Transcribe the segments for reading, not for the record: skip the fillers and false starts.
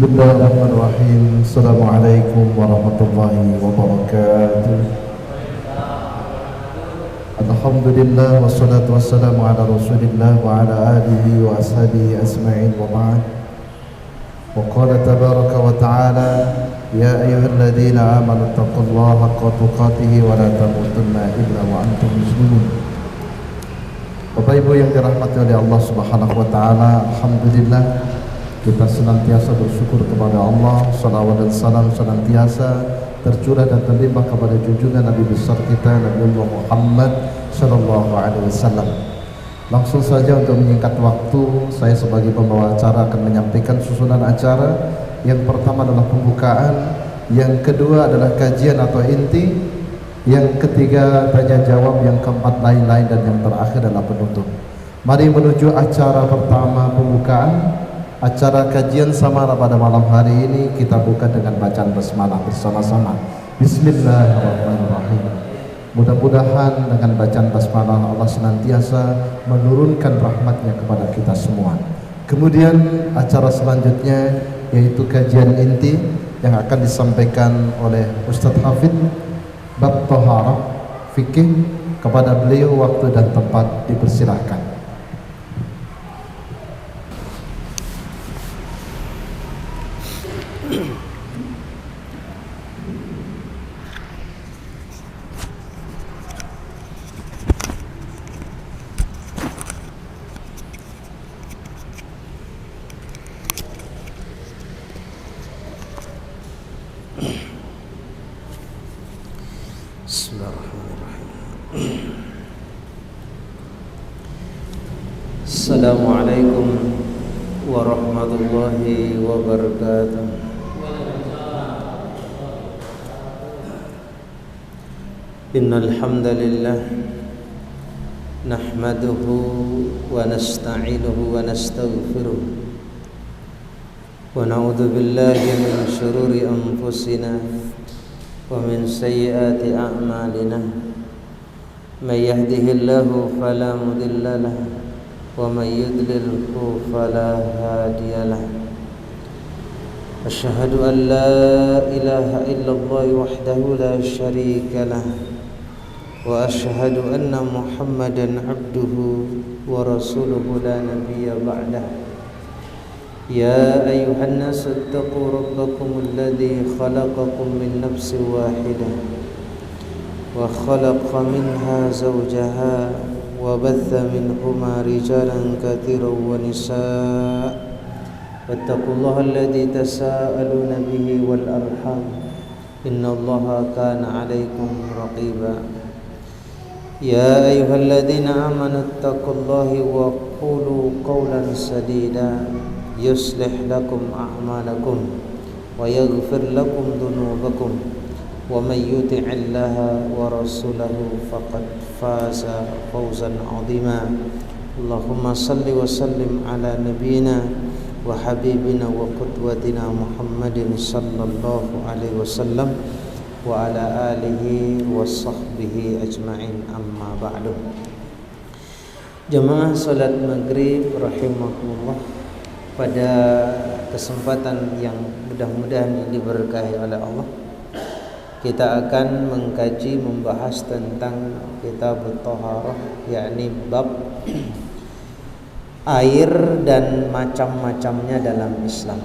Bismillahirrahmanirrahim. Assalamualaikum warahmatullahi wabarakatuh. Alhamdulillah wassalatu wassalamu ala Rasulillah wa ala alihi wa ashabihi ajma'in wa ba'd. Wa qala tabaraka wa ta'ala ya ayyuhalladzina amanu taqullaha haqqa tuqatih wa la tamutunna illa wa antum muslimun. Bapak Ibu yang dirahmati oleh Allah Subhanahu wa taala, alhamdulillah kita senantiasa bersyukur kepada Allah. Salawat dan salam senantiasa tercurah dan terlimpah kepada junjungan Nabi besar kita Nabi Muhammad sallallahu alaihi wasallam. Langsung saja untuk menyingkat waktu, saya sebagai pembawa acara akan menyampaikan susunan acara. Yang pertama adalah pembukaan, yang kedua adalah kajian atau inti, yang ketiga tanya jawab, yang keempat lain-lain, dan yang terakhir adalah penutup. Mari menuju acara pertama, pembukaan. Acara kajian samara pada malam hari ini kita buka dengan bacaan basmalah bersama-sama. Bismillahirrahmanirrahim. Mudah-mudahan dengan bacaan basmalah Allah senantiasa menurunkan rahmatnya kepada kita semua. Kemudian acara selanjutnya yaitu kajian inti yang akan disampaikan oleh Ustadz Hafid bab Taharah fikih. Kepada beliau waktu dan tempat dipersilahkan. Assalamualaikum warahmatullahi wabarakatuh. Innal hamdalillah nahmaduhu wa nasta'inuhu wa nastaghfiruh wa na'udzu billahi min shururi anfusina wa min sayyiati a'malina. May yahdihillahu fala mudilla lahu ومن يضلله فلا هادي له. أشهد أن لا إله إلا الله وحده لا شريك له وأشهد أن محمدا عبده ورسوله لا نبي بعده. يا أيها الناس اتقوا ربكم الذي خلقكم من نفس واحدة وخلق منها زوجها وبث منهما رجالا كثيرا ونساء واتقوا الله الذي تساءلون به والأرحام إن الله كان عليكم رقيبا. يا أيها الذين آمنوا اتقوا الله وقولوا قولا سديدا يصلح لكم أعمالكم ويغفر لكم ذنوبكم ومن يطع الله ورسوله فقد فاز فوزا عظيما. اللهم صل وسلم على نبينا وحبيبنا وقدوتنا محمد صلى الله عليه وسلم وعلى آله وصحبه أجمعين. أما بعد. Jemaah salat maghrib rahimakumullah, pada kesempatan yang mudah-mudahan diberkahi oleh Allah, kita akan mengkaji, membahas tentang kitab Taharah, yakni bab air dan macam-macamnya dalam Islam.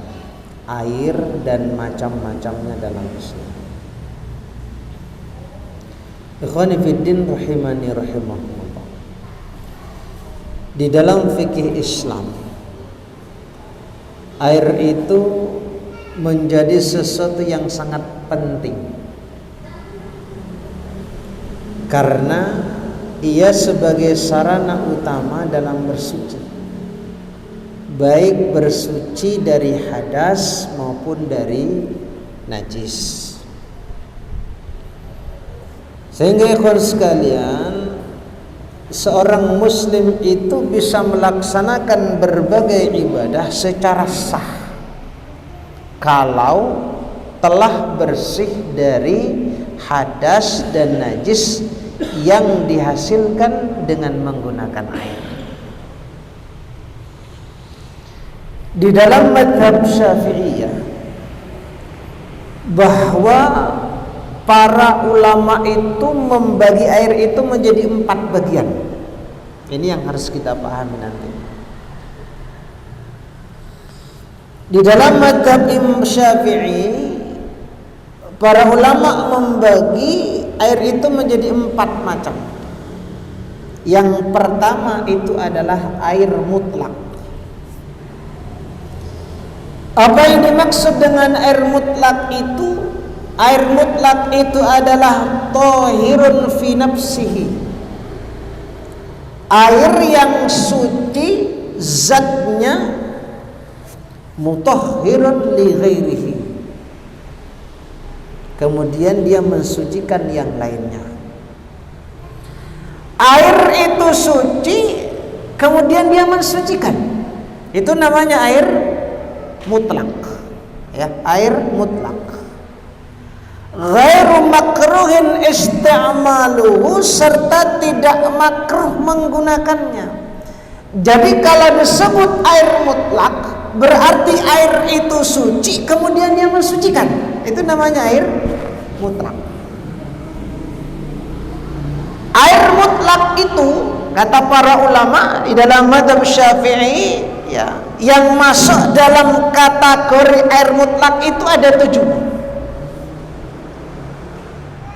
Air dan macam-macamnya dalam Islam. Ikhwani fiddin rahimani rahimakumullah. Di dalam fikih Islam, air itu menjadi sesuatu yang sangat penting, karena ia sebagai sarana utama dalam bersuci, baik bersuci dari hadas maupun dari najis. Sehingga ikhwan sekalian, seorang muslim itu bisa melaksanakan berbagai ibadah secara sah kalau telah bersih dari hadas dan najis yang dihasilkan dengan menggunakan air. Di dalam mazhab Syafi'iyah bahwa para ulama itu membagi air itu menjadi 4 bagian. Ini yang harus kita pahami nanti. Di dalam mazhab Imam Syafi'i, para ulama membagi air itu menjadi 4 macam. Yang pertama itu adalah air mutlak. Apa yang dimaksud dengan air mutlak itu? Air mutlak itu adalah thahirun fi nafsihi. Air yang suci zatnya, mutahhirun li ghairihi. Kemudian dia mensucikan yang lainnya. Air itu suci, kemudian dia mensucikan. Itu namanya air mutlak. Ya, air mutlak. Ghairu makruhin isti'maluhu, serta tidak makruh menggunakannya. Jadi kalau disebut air mutlak, berarti air itu suci, kemudian dia mensucikan. Itu namanya air mutlak. Air mutlak itu, kata para ulama di dalam mazhab Syafi'i, ya, yang masuk dalam kategori air mutlak itu ada 7.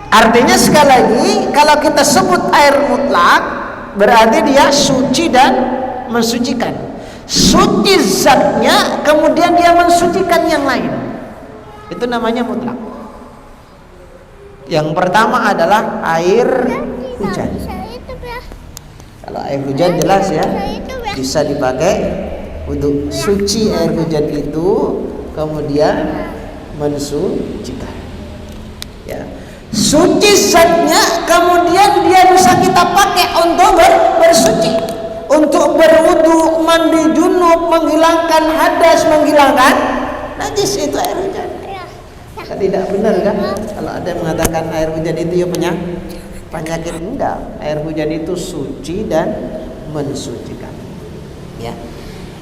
Artinya sekali lagi, kalau kita sebut air mutlak, berarti dia suci dan mensucikan. Suci zatnya, kemudian dia mensucikan yang lain. Itu namanya mutlak. Yang pertama adalah air hujan. Kalau air hujan jelas ya, bisa dipakai untuk suci air hujan itu, kemudian mensucikan. Ya. Suci zatnya, kemudian dia bisa kita pakai untuk bersuci, untuk berwudu, mandi junub, menghilangkan hadas, menghilangkan najis. Itu air hujan. Tidak benar kan? Kalau ada yang mengatakan air hujan itu ya penyakit, enggak. Air hujan itu suci dan mensucikan. Ya.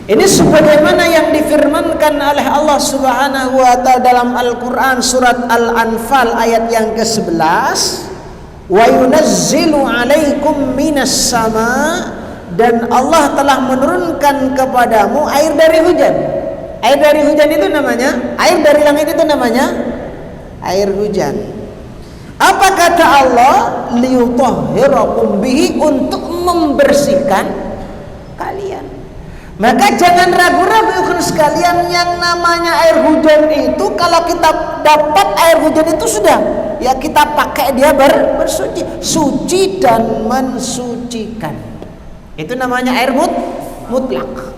Ini sebagaimana yang difirmankan oleh Allah Subhanahu wa taala dalam Al-Qur'an surat Al-Anfal ayat yang ke-11, "Wa yunazzilu 'alaikum minas sama", dan Allah telah menurunkan kepadamu air dari hujan. Air dari hujan itu namanya, air dari langit itu namanya air hujan. Apa kata Allah? Liyutahhirakum bihi, untuk membersihkan kalian. Maka jangan ragu-ragu ikhwan sekalian, yang namanya air hujan itu, kalau kita dapat air hujan itu sudah, ya kita pakai dia bersuci, suci dan mensucikan. Itu namanya air mutlak.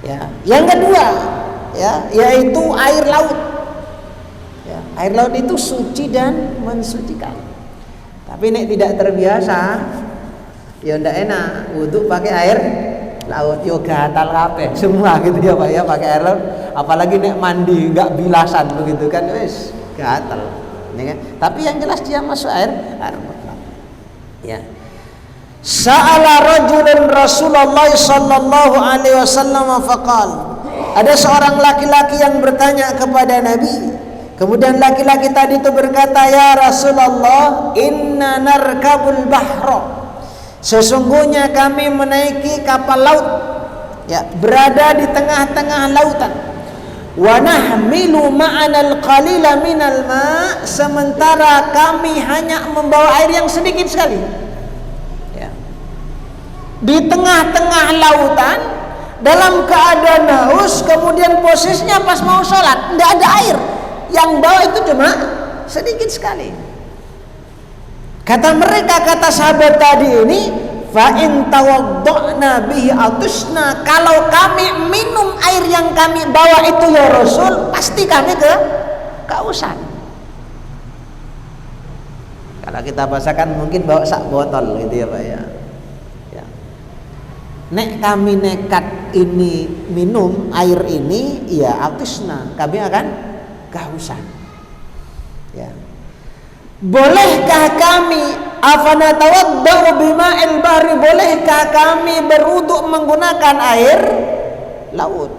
Ya, yang kedua, ya, yaitu air laut. Ya, air laut itu suci dan mensucikan. Tapi nek tidak terbiasa, ya ndak enak wudu pakai air laut, yo gatal kabeh semua gitu ya Pak ya, pakai air laut. Apalagi nek mandi enggak bilasan begitu kan, wis gatal. Ini kan. Tapi yang jelas dia masuk air mutlak. Ya. Sa'ala rajulun Rasulullah sallallahu alaihi wasallam faqal. Ada seorang laki-laki yang bertanya kepada Nabi. Kemudian laki-laki tadi itu berkata, "Ya Rasulullah, inna narkabul bahra." Sesungguhnya kami menaiki kapal laut, ya, berada di tengah-tengah lautan. Wa nahmilu ma'anal qalila minal ma', sementara kami hanya membawa air yang sedikit sekali. Ya. Di tengah-tengah lautan, dalam keadaan haus, kemudian posisinya pas mau sholat, tidak ada air. Yang bawa itu cuma sedikit sekali. Kata mereka, kata sahabat tadi ini, fa in tawadda'na bihi atusna, kalau kami minum air yang kami bawa itu ya Rasul, pasti kami kehausan. Kalau kita bahasakan mungkin bawa sak botol gitu ya Pak ya. Ya. Nek kami nekat ini minum air ini, ya atusna, kami akan kehausan. Ya. Bolehkah kami afana tawaddau bima'il bahri, bolehkah kami berwudu menggunakan air laut?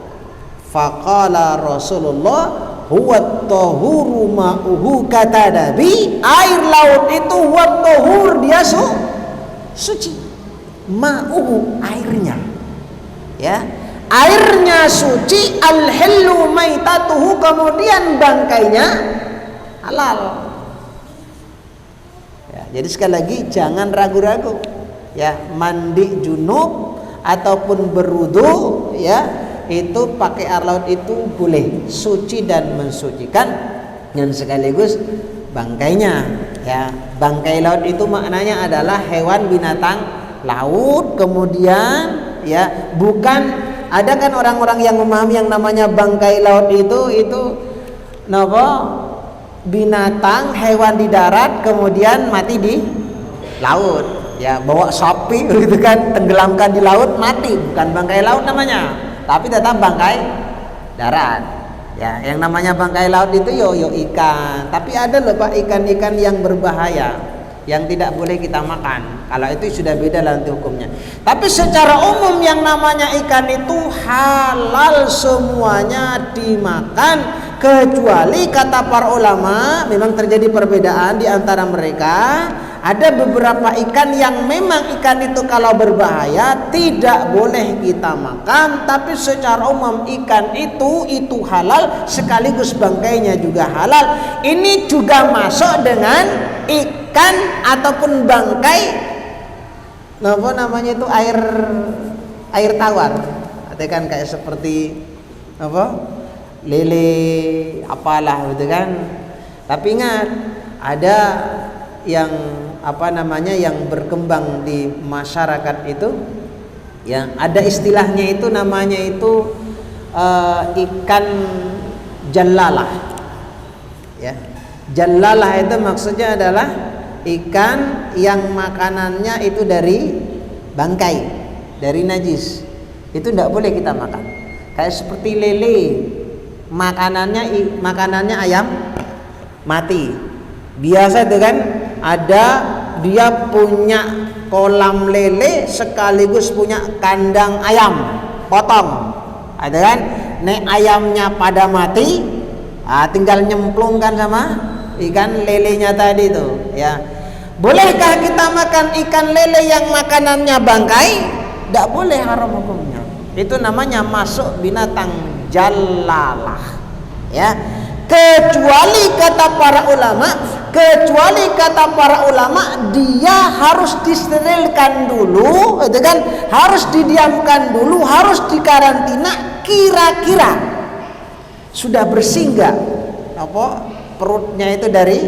Faqala Rasulullah huwa tahuru ma'uhu, kata Nabi, air laut itu huwa tahur, dia suci. Ma'uhu, airnya, ya, airnya suci. Al-hillu maitatuhu, kemudian bangkainya halal. Ya, jadi sekali lagi jangan ragu-ragu, ya, mandi junub ataupun berwudu, ya, itu pakai air laut itu boleh, suci dan mensucikan, dan sekaligus bangkainya, ya, bangkai laut itu maknanya adalah hewan binatang laut. Kemudian, ya, bukan, ada kan orang-orang yang memahami yang namanya bangkai laut itu binatang hewan di darat kemudian mati di laut, ya, bawa sapi gitu kan, tenggelamkan di laut, mati, bukan bangkai laut namanya, tapi tetap bangkai darat, ya. Yang namanya bangkai laut itu yo ikan, tapi ada loh Pak ikan-ikan yang berbahaya yang tidak boleh kita makan. Kalau itu sudah beda lah nanti hukumnya. Tapi secara umum yang namanya ikan itu halal semuanya dimakan, kecuali kata para ulama memang terjadi perbedaan di antara mereka. Ada beberapa ikan yang memang ikan itu kalau berbahaya tidak boleh kita makan, tapi secara umum ikan itu halal, sekaligus bangkainya juga halal. Ini juga masuk dengan ikan ataupun bangkai, apa namanya itu, air tawar, artinya kan kayak seperti apa, lele apalah gitu kan. Tapi ingat, ada yang apa namanya yang berkembang di masyarakat itu, yang ada istilahnya itu namanya itu ikan jalalah, ya. Jalalah itu maksudnya adalah ikan yang makanannya itu dari bangkai, dari najis, itu tidak boleh kita makan. Kayak seperti lele, makanannya ayam mati. Biasa itu kan, ada dia punya kolam lele sekaligus punya kandang ayam potong, ada kan, nek ayamnya pada mati, tinggal nyemplungkan sama ikan lelenya tadi itu, ya. Bolehkah kita makan ikan lele yang makanannya bangkai? Tidak boleh, haram hukumnya. Itu namanya masuk binatang jalalah, ya. Kecuali kata para ulama, dia harus disterilkan dulu, itu kan, harus didiamkan dulu, harus dikarantina, kira-kira sudah bersih nggak apa perutnya itu dari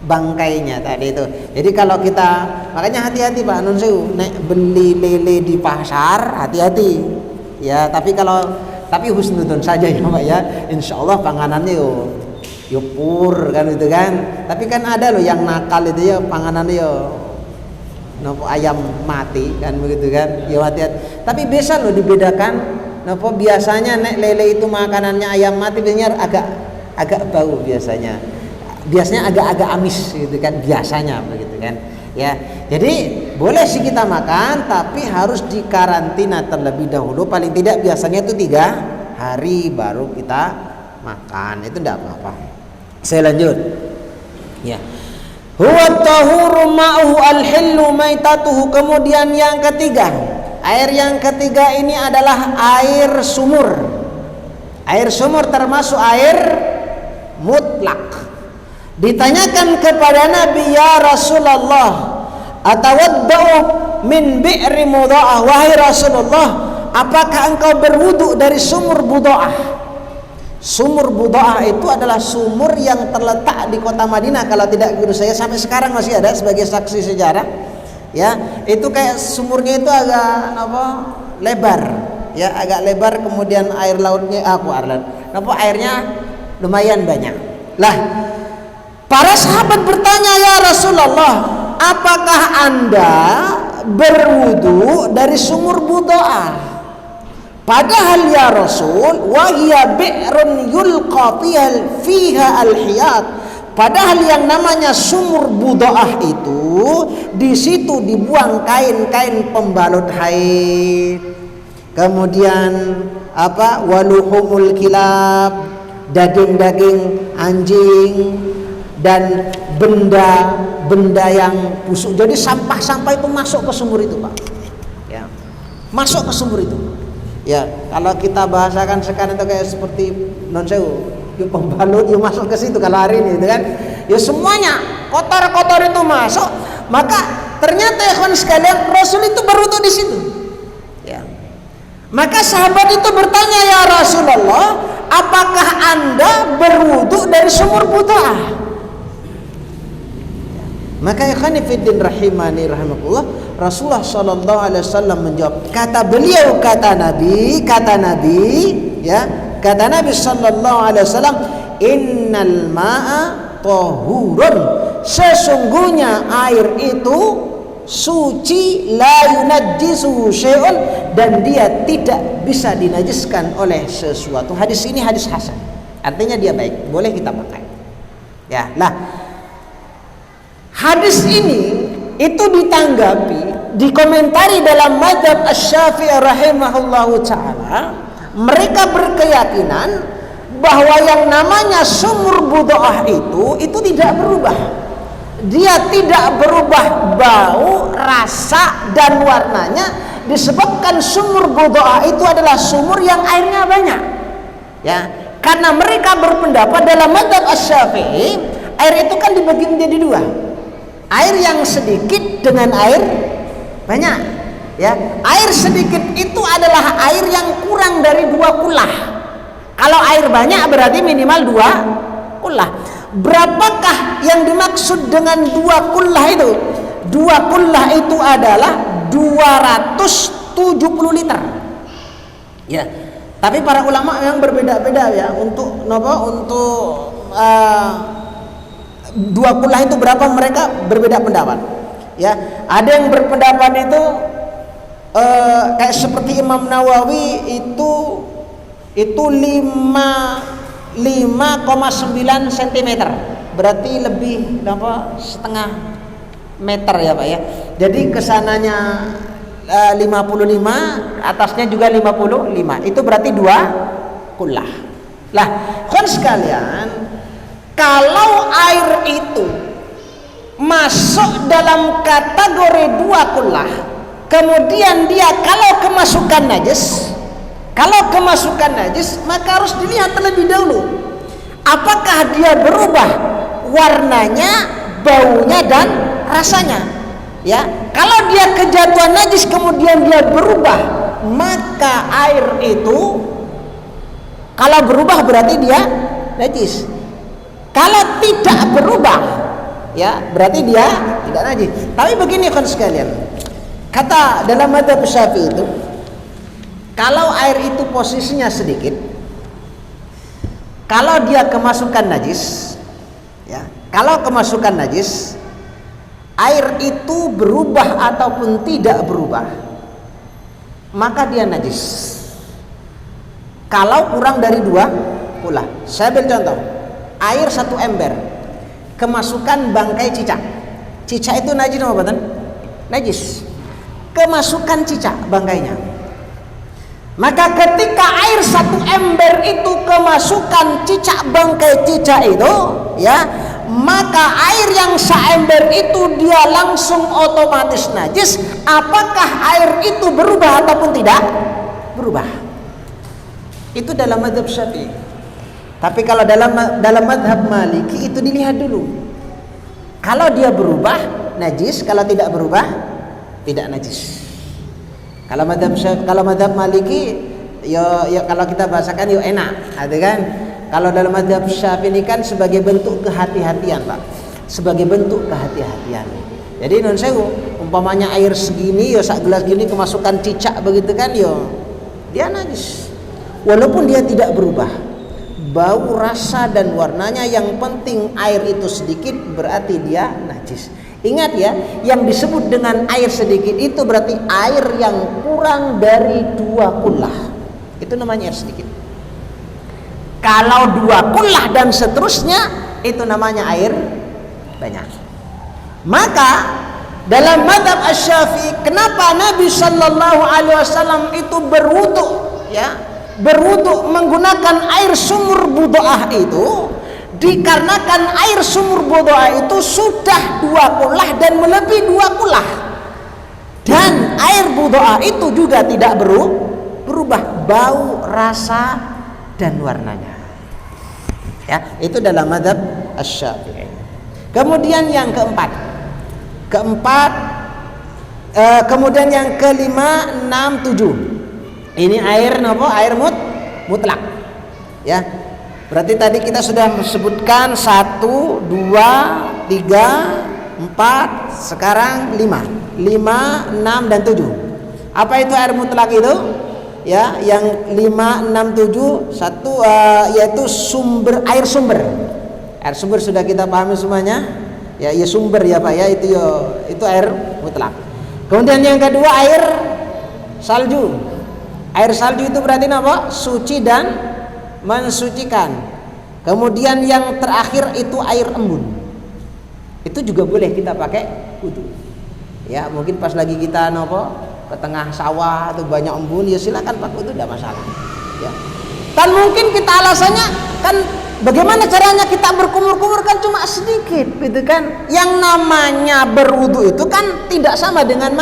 bangkainya tadi itu. Jadi kalau kita, makanya hati-hati Pak Nunsu, nek beli lele di pasar, hati-hati, ya. Tapi husnudon saja ya Pak ya, insya Allah panganannya yo pur kan itu kan. Tapi kan ada loh yang nakal itu ya, panganannya yo nopo ayam mati kan begitu kan, ya hati-hati. Tapi bisa loh dibedakan, nopo biasanya nek lele itu makanannya ayam mati biasanya agak bau biasanya agak-agak amis gitu kan biasanya begitu kan, ya. Jadi boleh sih kita makan, tapi harus dikarantina terlebih dahulu, paling tidak biasanya itu 3 hari baru kita makan, itu tidak apa-apa. Saya lanjut, ya. Huwa tahuru ma'uhu al-hillu maitatuhu. Kemudian yang ketiga, air yang ketiga ini adalah air sumur. Air sumur termasuk air mutlak. Ditanyakan kepada Nabi, ya Rasulullah, atawadda'u min bi'ri mudha'ah, wahai Rasulullah, apakah engkau berwudu dari sumur Budha'ah? Sumur Budha'ah itu adalah sumur yang terletak di kota Madinah, kalau tidak guru saya sampai sekarang masih ada sebagai saksi sejarah, ya. Itu kayak sumurnya itu agak lebar, ya, agak lebar, kemudian air lautnya airnya lumayan banyak. Lah, para sahabat bertanya, ya Rasulullah, apakah Anda berwudu dari sumur Budha'ah? Padahal ya Rasul, wa hiya bi'run yulqa fiha al-hiyat. Padahal yang namanya sumur Budha'ah itu di situ dibuang kain-kain pembalut haid. Kemudian waluhumul kilab, daging-daging anjing dan benda-benda yang busuk. Jadi sampah-sampah itu masuk ke sumur itu, Pak. Ya. Masuk ke sumur itu. Ya, kalau kita bahasakan sekarang itu kayak seperti non sewu, yuk pembalut yuk masuk ke situ kalau hari ini, gitu kan? Ya semuanya kotor-kotor itu masuk. Maka ternyata ikhwan sekalian, Rasul itu berwudu di situ. Ya. Maka sahabat itu bertanya, ya Rasulullah, apakah Anda berwudu dari sumur budu'ah? Maka ikhwani fiddin rahimani rahimakumullah, Rasulullah sallallahu alaihi wasallam menjawab, kata beliau, kata Nabi sallallahu alaihi wasallam, innal ma'a tahurun, sesungguhnya air itu suci, la yunajjisuhu syai'un, dan dia tidak bisa dinajiskan oleh sesuatu. Hadis ini hadis hasan, artinya dia baik, boleh kita pakai. Ya, lah hadis ini itu ditanggapi, dikomentari dalam mazhab Asy-Syafi'i rahimahullahu taala. Mereka berkeyakinan bahwa yang namanya sumur budu'ah itu tidak berubah. Dia tidak berubah bau, rasa dan warnanya, disebabkan sumur budu'ah itu adalah sumur yang airnya banyak. Ya, karena mereka berpendapat dalam mazhab Asy-Syafi'i, air itu kan dibagi menjadi dua. Air yang sedikit dengan air banyak. Ya, air sedikit itu adalah air yang kurang dari 2 kullah. Kalau air banyak berarti minimal 2 kullah. Berapakah yang dimaksud dengan 2 kullah itu? 2 kullah itu adalah 270 liter. Ya, tapi para ulama yang berbeda-beda ya untuk 2 kullah itu berapa, mereka berbeda pendapat. Ya, ada yang berpendapat itu kayak seperti Imam Nawawi itu 5,9 cm, berarti lebih setengah meter ya Pak ya. Jadi kesananya 55, atasnya juga 55, itu berarti 2 kullah. Lah, kawan sekalian, kalau air itu masuk dalam kategori 2 kullah, kemudian dia kalau kemasukan najis, maka harus dilihat terlebih dahulu apakah dia berubah warnanya, baunya dan rasanya. Ya, kalau dia kejatuhan najis kemudian dia berubah, maka air itu kalau berubah berarti dia najis. Kalau tidak berubah, ya berarti dia tidak najis. Tapi begini kan sekalian, kata dalam mazhab Syafi'i itu, kalau air itu posisinya sedikit, kalau dia kemasukan najis, ya, kalau kemasukan najis, air itu berubah ataupun tidak berubah, maka dia najis. Kalau kurang dari 2 kullah. Saya ambil contoh. Air 1 ember kemasukan bangkai cicak. Cicak itu najis apa bukan? Najis. Kemasukan cicak bangkainya. Maka ketika air 1 ember itu kemasukan cicak, bangkai cicak itu, ya, maka air yang seember itu dia langsung otomatis najis. Apakah air itu berubah ataupun tidak berubah? Itu dalam mazhab Syafi'i. Tapi kalau dalam mazhab Maliki itu dilihat dulu. Kalau dia berubah najis, kalau tidak berubah tidak najis. Kalau mazhab Maliki ya kalau kita bahasakan ya enak, ada kan? Kalau dalam mazhab Syafi'i ini kan sebagai bentuk kehati-hatian, Pak. Sebagai bentuk kehati-hatian. Jadi non sewu, umpamanya air segini ya sak gelas gini kemasukan cicak begitu kan, yo dia najis. Walaupun dia tidak berubah bau, rasa dan warnanya, yang penting air itu sedikit berarti dia najis. Ingat ya, yang disebut dengan air sedikit itu berarti air yang kurang dari 2 kullah. Itu namanya air sedikit. Kalau 2 kullah dan seterusnya itu namanya air banyak. Maka dalam mazhab Asy-Syafi'i, kenapa Nabi sallallahu alaihi wasallam itu berwudu, ya? berwudu menggunakan air sumur budoah itu dikarenakan air sumur budoah itu sudah 2 kulah dan melebihi 2 kulah, dan air budoah itu juga tidak berubah bau, rasa, dan warnanya. Ya, itu dalam mazhab Asy-Syafi'i. Kemudian yang keempat, kemudian yang kelima, 6, 7. Ini air apa? Air mutlak. Ya. Berarti tadi kita sudah sebutkan 1, 2, 3, 4, sekarang 5, 6 dan 7. Apa itu air mutlak itu? Ya, yang 5, 6, 7 satu yaitu air sumber. Air sumber sudah kita pahami semuanya. Ya, sumber ya Pak ya, itu air mutlak. Kemudian yang kedua air salju. Air salju itu berarti apa? Suci dan mensucikan. Kemudian yang terakhir itu air embun. Itu juga boleh kita pakai wudu. Ya, mungkin pas lagi kita ke tengah sawah atau banyak embun, ya silakan pakai wudu, tidak masalah. Ya. Kan mungkin kita alasannya kan bagaimana caranya kita berkumur-kumur kan cuma sedikit gitu kan. Yang namanya berwudu itu kan tidak sama dengan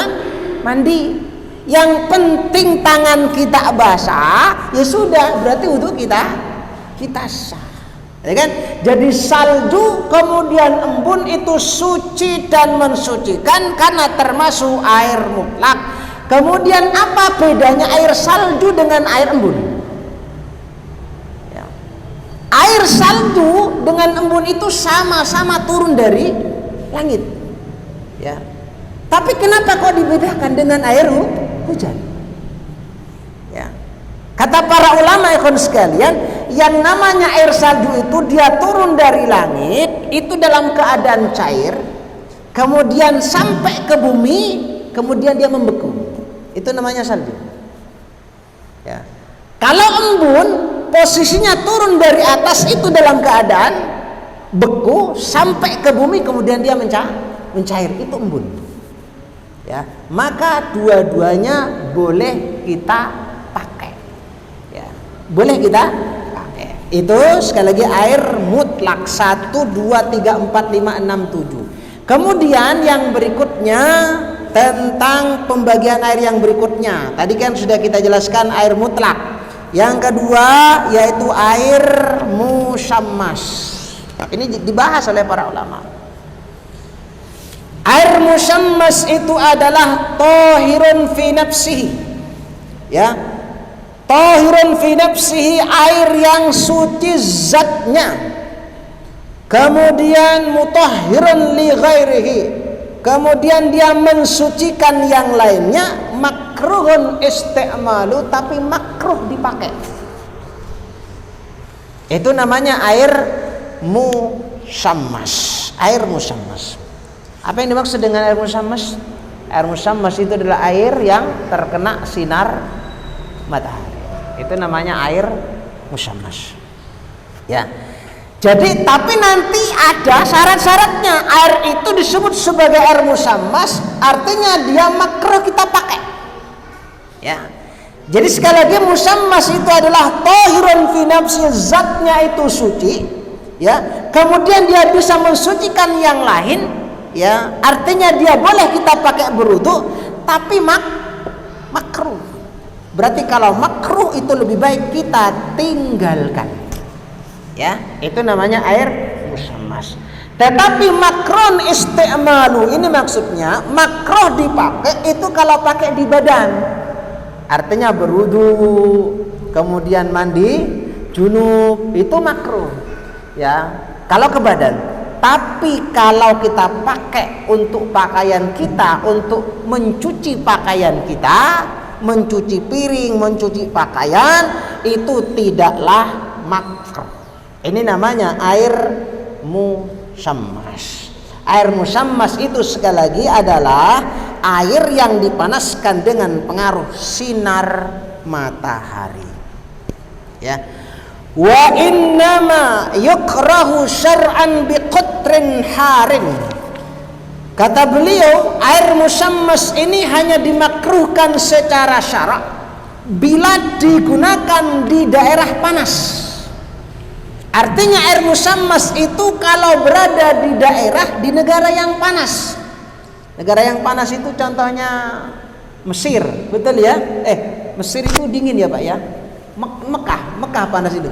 mandi. Yang penting tangan kita basah, ya sudah, berarti wudu kita sah. Ya kan? Jadi salju kemudian embun itu suci dan mensucikan karena termasuk air mutlak. Kemudian apa bedanya air salju dengan air embun? Ya. Air salju dengan embun itu sama-sama turun dari langit. Ya. Tapi kenapa kok dibedakan dengan air hujan? Ya. Kata para ulama ikhwan sekalian, yang namanya air salju itu dia turun dari langit itu dalam keadaan cair, kemudian sampai ke bumi, kemudian dia membeku. Itu namanya salju. Ya. Kalau embun posisinya turun dari atas itu dalam keadaan beku sampai ke bumi, kemudian dia mencair. Itu embun. Ya, maka dua-duanya boleh kita pakai. Ya, boleh kita pakai. Itu sekali lagi air mutlak 1, 2, 3, 4, 5, 6, 7. Kemudian yang berikutnya tentang pembagian air yang berikutnya. Tadi kan sudah kita jelaskan air mutlak. Yang kedua yaitu air musyammas. Ini dibahas oleh para ulama. Air musyammas itu adalah tahirun fi nafsihi. Ya. Tahirun fi nafsihi, air yang suci zatnya. Kemudian mutahhirun li ghairihi. Kemudian dia mensucikan yang lainnya. Makruhun isti'malu, tapi makruh dipakai. Itu namanya air musyammas. Air musyammas. Apa yang dimaksud dengan air musyammas? Air musyammas itu adalah air yang terkena sinar matahari. Itu namanya air musyammas. Ya. Jadi tapi nanti ada syarat-syaratnya. Air itu disebut sebagai air musyammas, artinya dia makruh kita pakai. Ya. Jadi sekali lagi musyammas itu adalah tahirun fi nafsi, zatnya itu suci, ya. Kemudian dia bisa mensucikan yang lain. Ya, artinya dia boleh kita pakai berwudu, tapi makruh. Berarti kalau makruh itu lebih baik kita tinggalkan. Ya, itu namanya air musyammas. Tetapi makruh isti'malu, ini maksudnya makruh dipakai itu kalau pakai di badan. Artinya berwudu, kemudian mandi junub, itu makruh. Ya, kalau ke badan. Tapi kalau kita pakai untuk pakaian kita, untuk mencuci pakaian kita, mencuci piring, mencuci pakaian, itu tidaklah makruh. Ini namanya air musyammas. Air musyammas itu sekali lagi adalah air yang dipanaskan dengan pengaruh sinar matahari. Ya. Wa innama yukrahu syar'an biqatrin harin. Kata beliau, air musyammas ini hanya dimakruhkan secara syarak bila digunakan di daerah panas. Artinya air musammas itu kalau berada di daerah di negara yang panas. Negara yang panas itu contohnya Mesir, betul ya? Mesir itu dingin ya Pak ya. Mekah panas itu.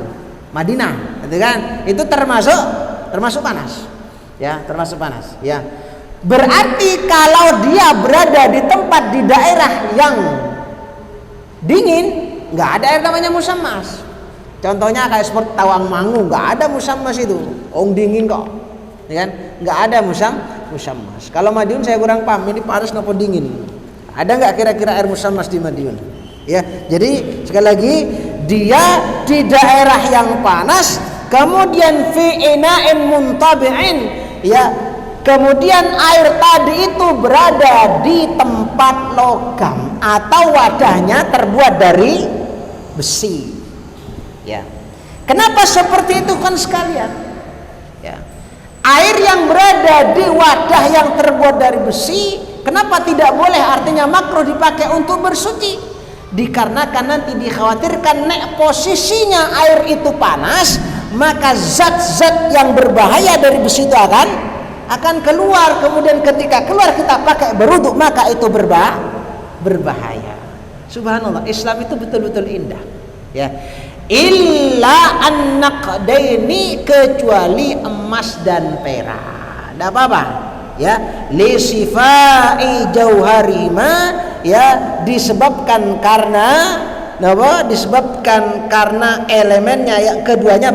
Madinah, gitu kan? Itu termasuk panas. Ya, termasuk panas, ya. Berarti kalau dia berada di tempat di daerah yang dingin, nggak ada air namanya musammas. Contohnya kayak seperti Tawangmangu, nggak ada musammas itu. Dingin kok, ya kan? Nggak ada musammas. Kalau Madiun saya kurang paham, ini panas nopo dingin. Ada nggak kira-kira air musammas di Madiun? Ya, jadi sekali lagi dia di daerah yang panas, kemudian fi ina'in muntabi'in, ya, kemudian air tadi itu berada di tempat logam atau wadahnya terbuat dari besi. Ya. Kenapa seperti itu kan sekalian? Ya. Air yang berada di wadah yang terbuat dari besi, kenapa tidak boleh, artinya makruh dipakai untuk bersuci? Dikarenakan nanti dikhawatirkan nek posisinya air itu panas, maka zat-zat yang berbahaya dari besi itu akan keluar. Kemudian ketika keluar kita pakai berwudu, maka itu berbahaya. Subhanallah, Islam itu betul-betul indah. Ya. Illa an-naqdaini, kecuali emas dan perak. Tidak apa-apa. Ya, li sifai jauharima, ya, disebabkan karena elemennya ya keduanya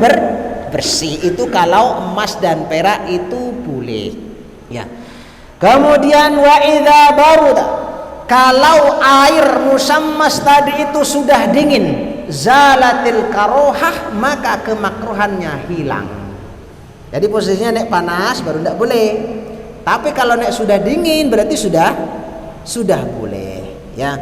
bersih. Itu kalau emas dan perak itu boleh. Ya. Kemudian wa idza baruda, kalau air musammas tadi itu sudah dingin, zalatil karohah, maka kemakruhannya hilang. Jadi posisinya nek panas baru tidak boleh. Tapi kalau nek sudah dingin berarti sudah boleh, ya.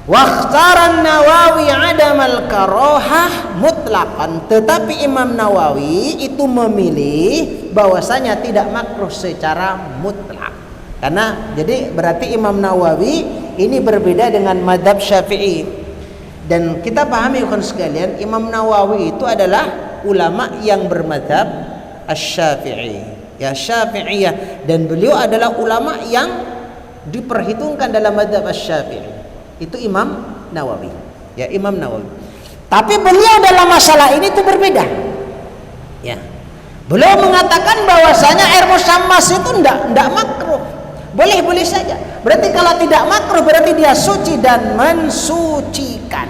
Waqtaran Nawawi adamal karohah mutlaqan, tetapi Imam Nawawi itu memilih bahwasanya tidak makruh secara mutlak. Karena jadi berarti Imam Nawawi ini berbeda dengan mazhab Syafi'i. Dan kita pahami kawan sekalian, Imam Nawawi itu adalah ulama yang bermadzhab Asy-Syafi'i. Ya, Syafi'iyah, dan beliau adalah ulama yang diperhitungkan dalam mazhab Asy-Syafi'i. Itu Imam Nawawi. Ya, Imam Nawawi. Tapi beliau dalam masalah ini itu berbeda. Ya. Beliau mengatakan bahwasanya air musammas itu enggak makruh. Boleh-boleh saja. Berarti kalau tidak makruh berarti dia suci dan mensucikan.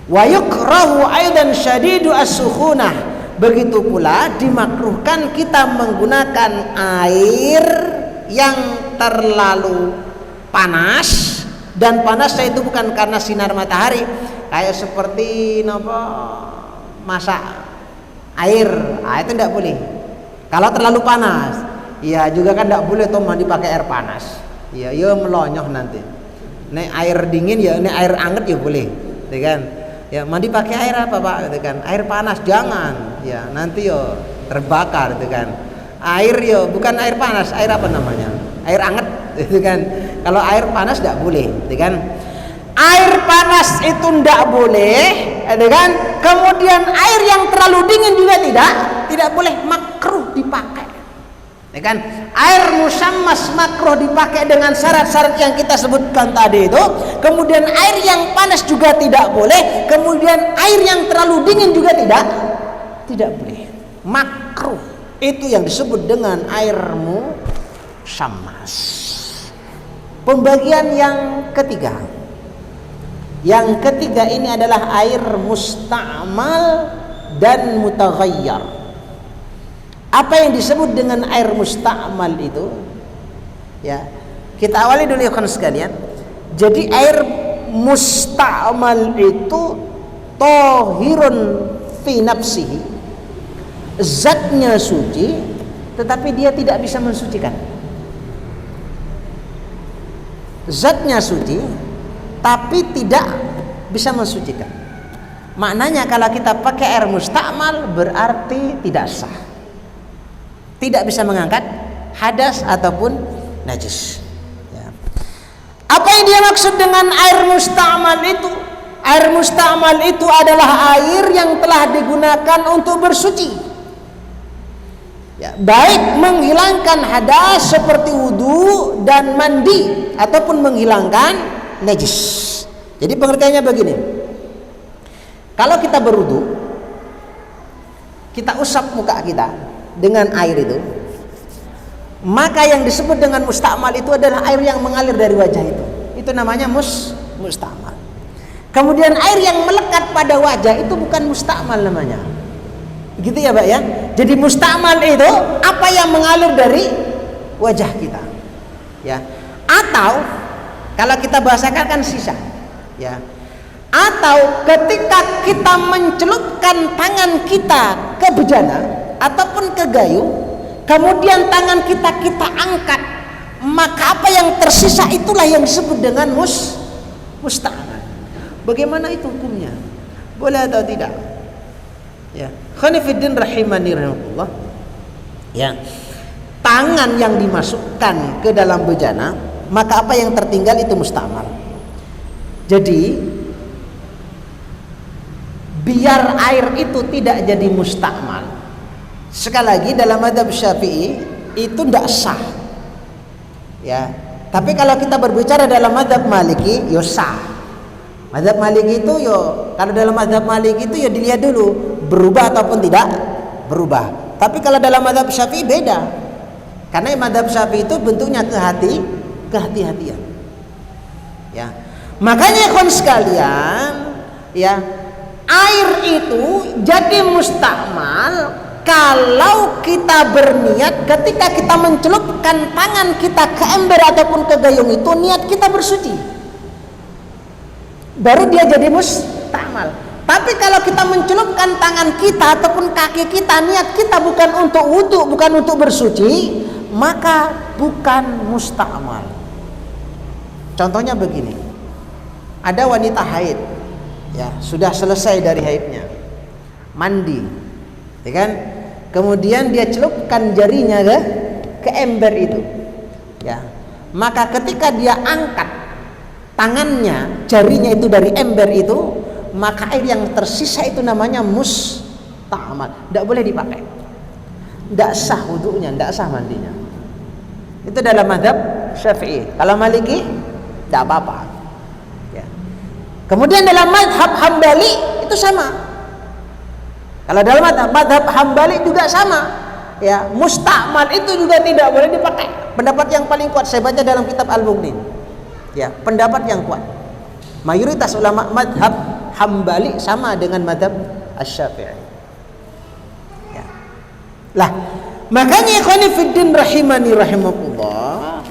Wa yukrahu aidan syadidu as-sukhunah. Begitu pula dimakruhkan kita menggunakan air yang terlalu panas, dan panasnya itu bukan karena sinar matahari, kayak seperti masak air, itu tidak boleh. Kalau terlalu panas, ya juga kan tidak boleh toh mandi pakai air panas. Ya melonyoh nanti. Nek air dingin ya, nek air anget ya boleh, ya kan? Ya mandi pakai air apa Pak, gitu kan? Air panas jangan, ya nanti yo terbakar, gitu kan? Air yo bukan air panas, air apa namanya? Air anget, gitu kan? Kalau air panas tidak boleh, gitu kan? Air panas itu tidak boleh, gitu kan? Kemudian air yang terlalu dingin juga tidak boleh, makruh dipakai. Ya kan? Air musammas makruh dipakai dengan syarat-syarat yang kita sebutkan tadi itu. Kemudian air yang panas juga tidak boleh. Kemudian air yang terlalu dingin juga tidak boleh. Makruh. Itu yang disebut dengan air musammas. Pembagian yang ketiga. Yang ketiga ini adalah air musta'mal dan mutaghayyar. Apa yang disebut dengan air musta'mal itu? Ya, kita awali dulu ya kawan sekalian. Jadi air musta'mal itu tahirun fi nafsihi, zatnya suci tetapi dia tidak bisa mensucikan. Zatnya suci tapi tidak bisa mensucikan. Maknanya kalau kita pakai air musta'mal berarti tidak sah, tidak bisa mengangkat hadas ataupun najis. Ya. Apa yang dia maksud dengan air musta'mal itu? Air musta'mal itu adalah air yang telah digunakan untuk bersuci. Ya, baik menghilangkan hadas seperti wudu dan mandi ataupun menghilangkan najis. Jadi pengertiannya begini. Kalau kita berwudu, kita usap muka kita dengan air itu, maka yang disebut dengan musta'mal itu adalah air yang mengalir dari wajah itu. Itu namanya musta'mal. Kemudian air yang melekat pada wajah itu bukan musta'mal namanya. Gitu ya Pak ya. Jadi musta'mal itu apa yang mengalir dari wajah kita. Ya. Atau kalau kita bahasakan kan sisa. Ya. Atau ketika kita mencelupkan tangan kita ke bejana ataupun ke gayung, kemudian tangan kita angkat, maka apa yang tersisa itulah yang disebut dengan musta'mal. Bagaimana itu hukumnya? Boleh atau tidak? Ya, khonifuddin rahimani rahimahullah. Ya, tangan yang dimasukkan ke dalam bejana, maka apa yang tertinggal itu musta'mal. Jadi biar air itu tidak jadi musta'mal, sekali lagi dalam mazhab Syafi'i itu tidak sah. Ya, tapi kalau kita berbicara dalam mazhab Maliki, yo sah. Mazhab Maliki itu kalau dalam mazhab Maliki itu dilihat dulu berubah ataupun tidak berubah. Tapi kalau dalam mazhab Syafi'i beda. Karena mazhab Syafi'i itu bentuknya kehati-hatian. Ya. Makanya ikhwan sekalian, ya, air itu jadi musta'mal kalau kita berniat ketika kita mencelupkan tangan kita ke ember ataupun ke gayung itu, niat kita bersuci, baru dia jadi musta'mal. Tapi kalau kita mencelupkan tangan kita ataupun kaki kita, niat kita bukan untuk wudu, bukan untuk bersuci, maka bukan musta'mal. Contohnya begini, ada wanita haid, ya, sudah selesai dari haidnya, mandi, ya kan? Kemudian dia celupkan jarinya ke ember itu, ya. Maka ketika dia angkat tangannya, jarinya itu dari ember itu, maka air yang tersisa itu namanya musta'mal. Tidak boleh dipakai, tidak sah wudunya, tidak sah mandinya. Itu dalam mazhab Syafi'i. Kalau Maliki tidak apa-apa, ya. Kemudian dalam mazhab Hambali itu sama. Kalau dalam mazhab Hambali juga sama, ya, musta'mal itu juga tidak boleh dipakai. Pendapat yang paling kuat saya baca dalam kitab Al-Mughni, ya, pendapat yang kuat. Mayoritas ulama mazhab Hambali sama dengan mazhab Asy-Syafi'i. Ya. Lah, makanya ikhwanifiddin rahimani rahimakumullah,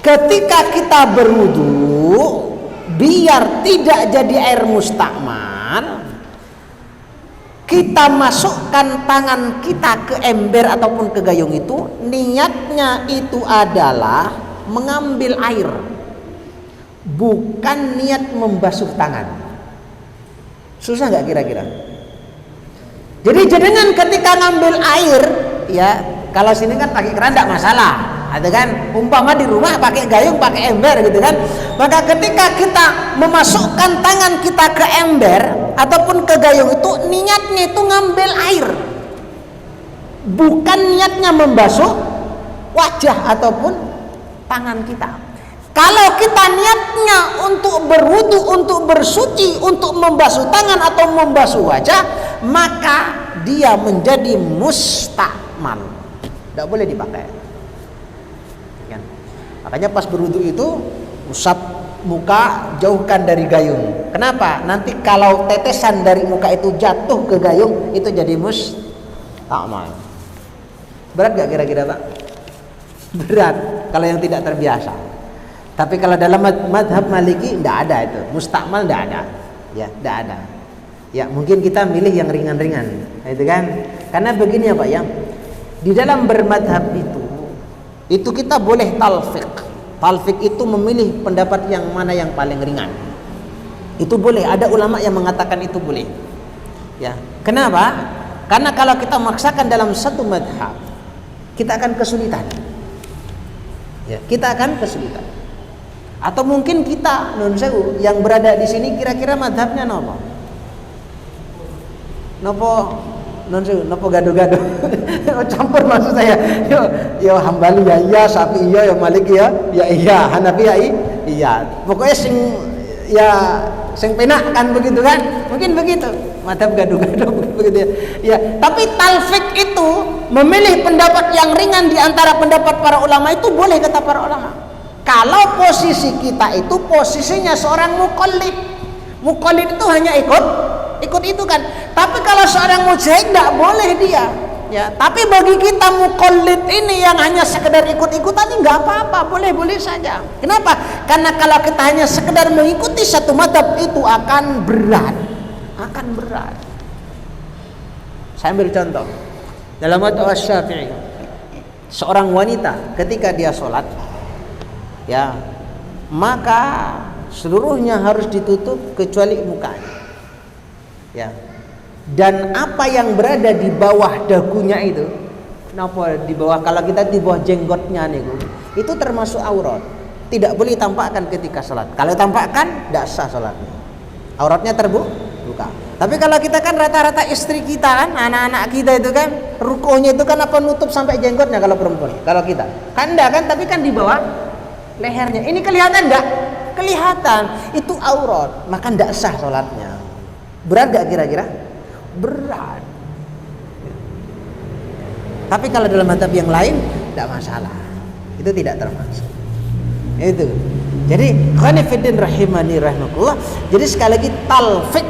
ketika kita berwudu, biar tidak jadi air musta'mal, kita masukkan tangan kita ke ember ataupun ke gayung itu, niatnya itu adalah mengambil air, bukan niat membasuh tangan. Susah nggak kira-kira? Jadi jenengan ketika ngambil air, ya, kalau sini kan pakai keran tidak masalah, ada kan? Umpama di rumah pakai gayung, pakai ember gitu kan? Maka ketika kita memasukkan tangan kita ke ember ataupun ke gayung itu, niatnya itu ngambil air, bukan niatnya membasuh wajah ataupun tangan kita. Kalau kita niatnya untuk berwudu, untuk bersuci, untuk membasuh tangan atau membasuh wajah, maka dia menjadi musta'mal, tidak boleh dipakai. Makanya pas berwudu itu usap muka, jauhkan dari gayung. Kenapa? Nanti kalau tetesan dari muka itu jatuh ke gayung, itu jadi musta'mal. Berat gak kira-kira Pak? Berat kalau yang tidak terbiasa. Tapi kalau dalam mazhab Maliki tidak ada itu, musta'mal tidak ada, ya, tidak ada. Ya, mungkin kita milih yang ringan-ringan, itu kan? Karena begini ya Pak ya, di dalam bermadhab itu kita boleh talfiq. Talfiq itu memilih pendapat yang mana yang paling ringan. Itu boleh. Ada ulama yang mengatakan itu boleh. Ya, kenapa? Karena kalau kita memaksakan dalam satu madhab, kita akan kesulitan. Ya, kita akan kesulitan. Atau mungkin kita nun sewu yang berada di sini kira-kira madhabnya nopo? Nopo nun sewu, nopo gado-gado. Campur maksud saya. Yo Hambali ya iya, Syafi'i iya, yo Maliki ya iya, Hanafi ya iya. Pokoknya sing penak kan begitu kan? Mungkin begitu. Madhab gado-gado begitu ya. Ya, tapi talfik itu memilih pendapat yang ringan di antara pendapat para ulama itu boleh kata para ulama. Kalau posisi kita itu posisinya seorang muqallid. Muqallid itu hanya ikut itu kan. Tapi kalau seorang mujtahid tidak boleh dia. Ya, tapi bagi kita muqallid ini yang hanya sekedar ikut-ikutan ini nggak apa-apa, boleh-boleh saja. Kenapa? Karena kalau kita hanya sekedar mengikuti satu madhab itu akan berat. Saya ambil contoh. Dalam madhab Syafi'i, seorang wanita ketika dia sholat, ya, maka seluruhnya harus ditutup kecuali mukanya. Ya. Dan apa yang berada di bawah dagunya itu, kenapa di bawah, kalau kita di bawah jenggotnya nih, itu termasuk aurat. Tidak boleh tampakkan ketika sholat. Kalau tampakkan, tidak sah sholatnya. Auratnya terbuka. Tapi kalau kita kan rata-rata istri kita kan, anak-anak kita itu kan, rukuhnya itu kan apa nutup sampai jenggotnya kalau perempuan. Kalau kita kan enggak kan, tapi kan di bawah lehernya. Ini kelihatan enggak? Kelihatan. Itu aurat, maka enggak sah sholatnya. Berat enggak kira-kira? Berat. Tapi kalau dalam madhab yang lain tidak masalah, itu tidak termasuk. Itu. Jadi khonifuddin rahimani rahimakumullah. Jadi sekali lagi talfik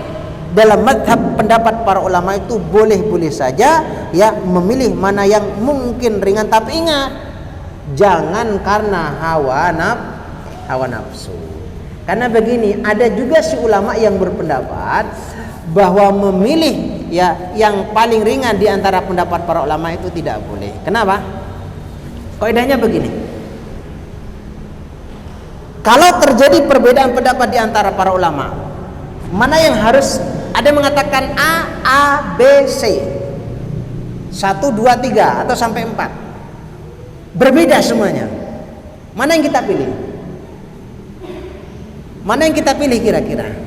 dalam madhab pendapat para ulama itu boleh-boleh saja ya, memilih mana yang mungkin ringan. Tapi ingat, jangan karena hawa nafsu. Karena begini, ada juga si ulama yang berpendapat bahwa memilih ya yang paling ringan di antara pendapat para ulama itu tidak boleh. Kenapa? Kaidahnya begini. Kalau terjadi perbedaan pendapat di antara para ulama, mana yang harus, ada yang mengatakan A, B, C 1, 2, 3 atau sampai 4, berbeda semuanya. Mana yang kita pilih? Mana yang kita pilih kira-kira?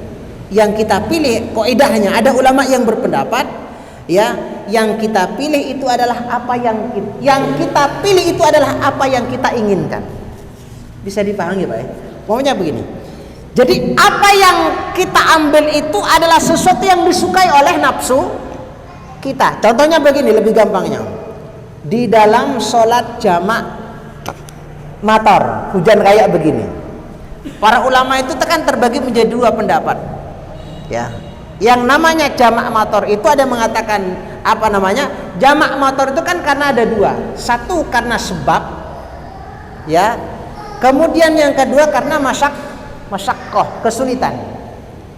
Yang kita pilih kaidahnya, ada ulama yang berpendapat ya, yang kita pilih itu adalah apa yang kita pilih itu adalah apa yang kita inginkan. Bisa dipahami Pak ya? Pokoknya begini. Jadi apa yang kita ambil itu adalah sesuatu yang disukai oleh nafsu kita. Contohnya begini, lebih gampangnya. Di dalam sholat jamak mator, hujan kayak begini. Para ulama itu kan terbagi menjadi dua pendapat. Ya, yang namanya jamak mator itu ada mengatakan apa namanya, jamak mator itu kan karena ada dua, satu karena sebab, ya, kemudian yang kedua karena masyaqqah, kesulitan,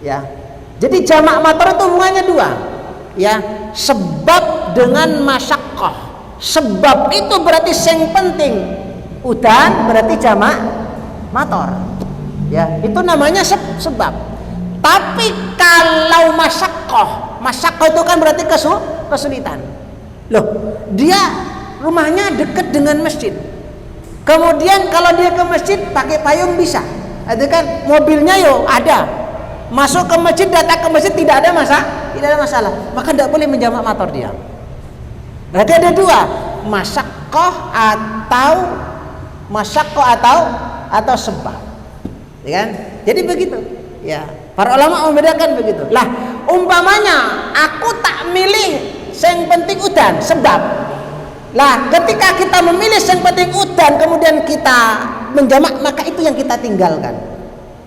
ya. Jadi jamak mator itu hubungannya dua, ya, sebab dengan masyaqqah. Sebab itu berarti yang penting, udan berarti jamak mator, ya, itu namanya sebab. Tapi kalau masyaqqah itu kan berarti kesulitan. Loh, dia rumahnya dekat dengan masjid. Kemudian kalau dia ke masjid pakai payung bisa. Itu kan mobilnya yo ada. Masuk ke masjid, datang ke masjid tidak ada masalah. Maka tidak boleh menjamak motor dia. Berarti ada dua, masyaqqah atau sebab. Ya kan? Jadi begitu. Ya, para ulama membedakan begitu. Lah, umpamanya aku tak milih yang penting udan, sebab. Lah, ketika kita memilih yang penting udan kemudian kita menjamak, maka itu yang kita tinggalkan.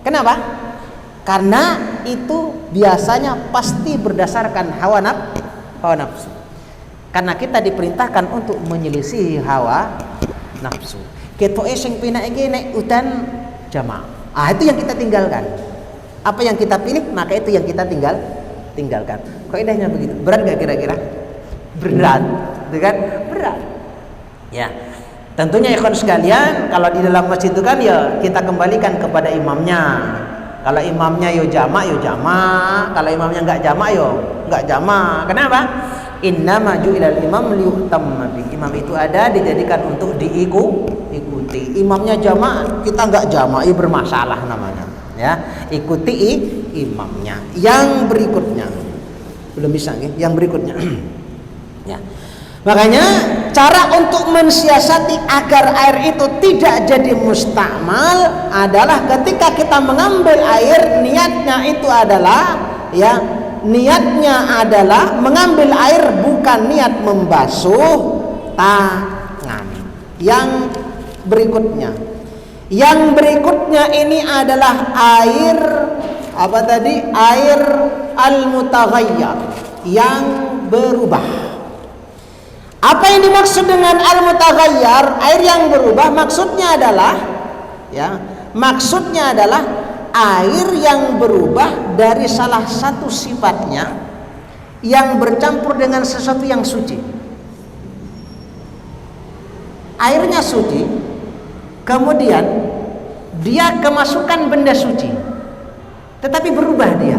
Kenapa? Karena itu biasanya pasti berdasarkan hawa nafsu. Karena kita diperintahkan untuk menyelisihi hawa nafsu. Ketoke sing penak iki nek udan jamak. Ah, itu yang kita tinggalkan. Apa yang kita pilih, maka itu yang kita tinggalkan. Kaidahnya begitu. Berat gak kira-kira? Berat, kan? Berat. Ya. Tentunya ikhwan sekalian, kalau di dalam masjid itu kan ya kita kembalikan kepada imamnya. Kalau imamnya yo jamak, kalau imamnya enggak jamak, yo enggak jamak. Kenapa? innama ju'ilal imam liyutamma bi. Imam itu ada dijadikan untuk diikuti. Imamnya jamaah, kita enggak jamaah bermasalah namanya. Ya, ikuti imamnya. Yang berikutnya belum bisa ya? Yang berikutnya ya. Makanya cara untuk mensiasati agar air itu tidak jadi mustakmal adalah ketika kita mengambil air, niatnya itu adalah ya, niatnya adalah mengambil air, bukan niat membasuh tangan. Yang berikutnya ini adalah air apa tadi? Air al-mutaghayyar, yang berubah. Apa yang dimaksud dengan al-mutaghayyar, air yang berubah? Maksudnya adalah air yang berubah dari salah satu sifatnya yang bercampur dengan sesuatu yang suci. Airnya suci, kemudian dia kemasukan benda suci, tetapi berubah dia.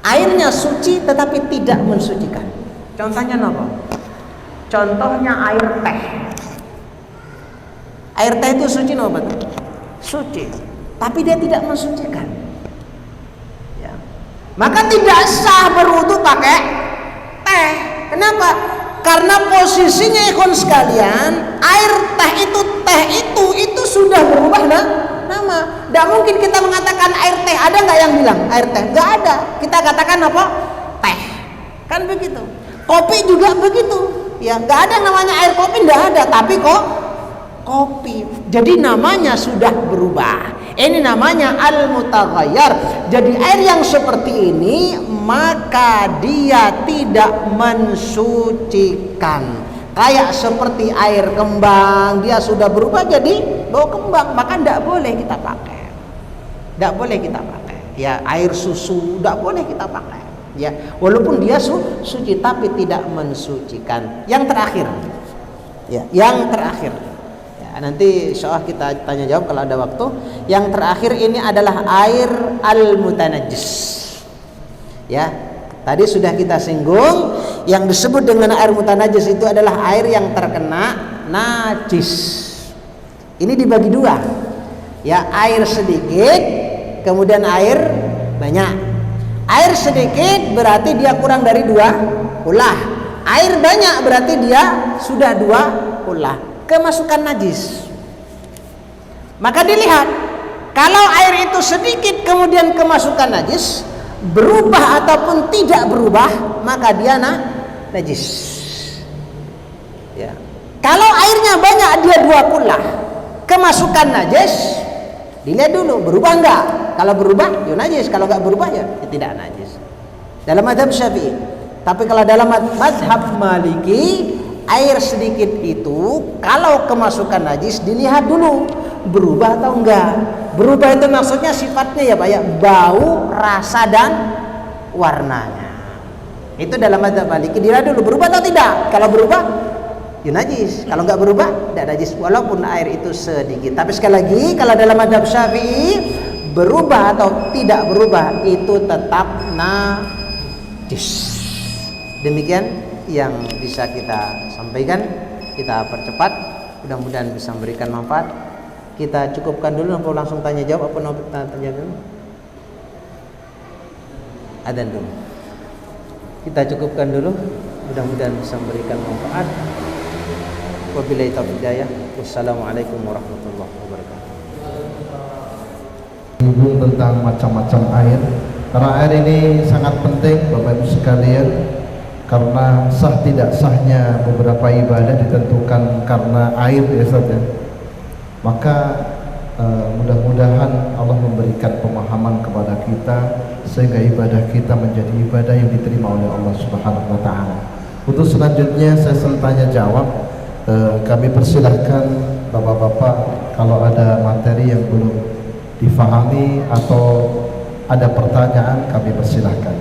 Airnya suci tetapi tidak mensucikan. Contohnya apa? Contohnya air teh. Air teh itu suci apa? Suci, tapi dia tidak mensucikan. Ya. Maka tidak sah berwudu pakai teh. Kenapa? Karena posisinya ikhwan sekalian, air teh itu sudah berubah nama. Tidak mungkin kita mengatakan air teh. Ada nggak yang bilang air teh? Nggak ada. Kita katakan apa? Teh. Kan begitu. Kopi juga begitu. Ya, nggak ada namanya air kopi, nggak ada. Tapi kok kopi. Jadi namanya sudah berubah. Ini namanya al-mutaghayyar. Jadi air yang seperti ini maka dia tidak mensucikan. Kayak seperti air kembang, dia sudah berubah jadi bau kembang, maka tidak boleh kita pakai. Tidak boleh kita pakai. Ya, air susu tidak boleh kita pakai. Ya, walaupun dia suci tapi tidak mensucikan. Yang terakhir. Ya, yang terakhir. Ya, nanti insyaallah kita tanya jawab kalau ada waktu. Yang terakhir ini adalah air al-mutanajjis. Ya, tadi sudah kita singgung, yang disebut dengan air mutanajjis itu adalah air yang terkena najis. Ini dibagi dua. Ya, air sedikit, kemudian air banyak. Air sedikit berarti dia kurang dari 2 ulah. Air banyak berarti dia sudah 2 ulah. Kemasukan najis. Maka dilihat, kalau air itu sedikit kemudian kemasukan najis, berubah ataupun tidak berubah, maka dia najis. Ya. Kalau airnya banyak dia 2 ulah, kemasukan najis, dilihat dulu berubah enggak. Kalau berubah ya najis, kalau enggak berubah ya tidak najis. Dalam mazhab Syafi'i. Tapi kalau dalam mazhab Maliki, air sedikit itu kalau kemasukan najis dilihat dulu berubah atau enggak. Berubah itu maksudnya sifatnya ya Pak ya, bau, rasa dan warnanya. Itu dalam mazhab Maliki, dilihat dulu berubah atau tidak. Kalau berubah ya najis, kalau enggak berubah tidak najis walaupun air itu sedikit. Tapi sekali lagi kalau dalam mazhab Syafi'i, berubah atau tidak berubah itu tetap najis. Demikian yang bisa kita sampaikan, kita percepat, mudah-mudahan bisa memberikan manfaat. Kita cukupkan dulu, atau langsung tanya jawab, apa tanya dulu? Adzan dulu. Kita cukupkan dulu, mudah-mudahan bisa memberikan manfaat. Wabillahi taufiq hidayah. Wassalamualaikum warahmatullahi wabarakatuh. Singgung tentang macam-macam air, karena air ini sangat penting Bapak Ibu sekalian, karena sah tidak sahnya beberapa ibadah ditentukan karena air ya Ustaz ya. Maka mudah-mudahan Allah memberikan pemahaman kepada kita sehingga ibadah kita menjadi ibadah yang diterima oleh Allah Subhanahu wa taala. Untuk selanjutnya sesi tanya jawab, kami persilahkan Bapak-bapak kalau ada materi yang belum difahami atau ada pertanyaan, kami persilahkan.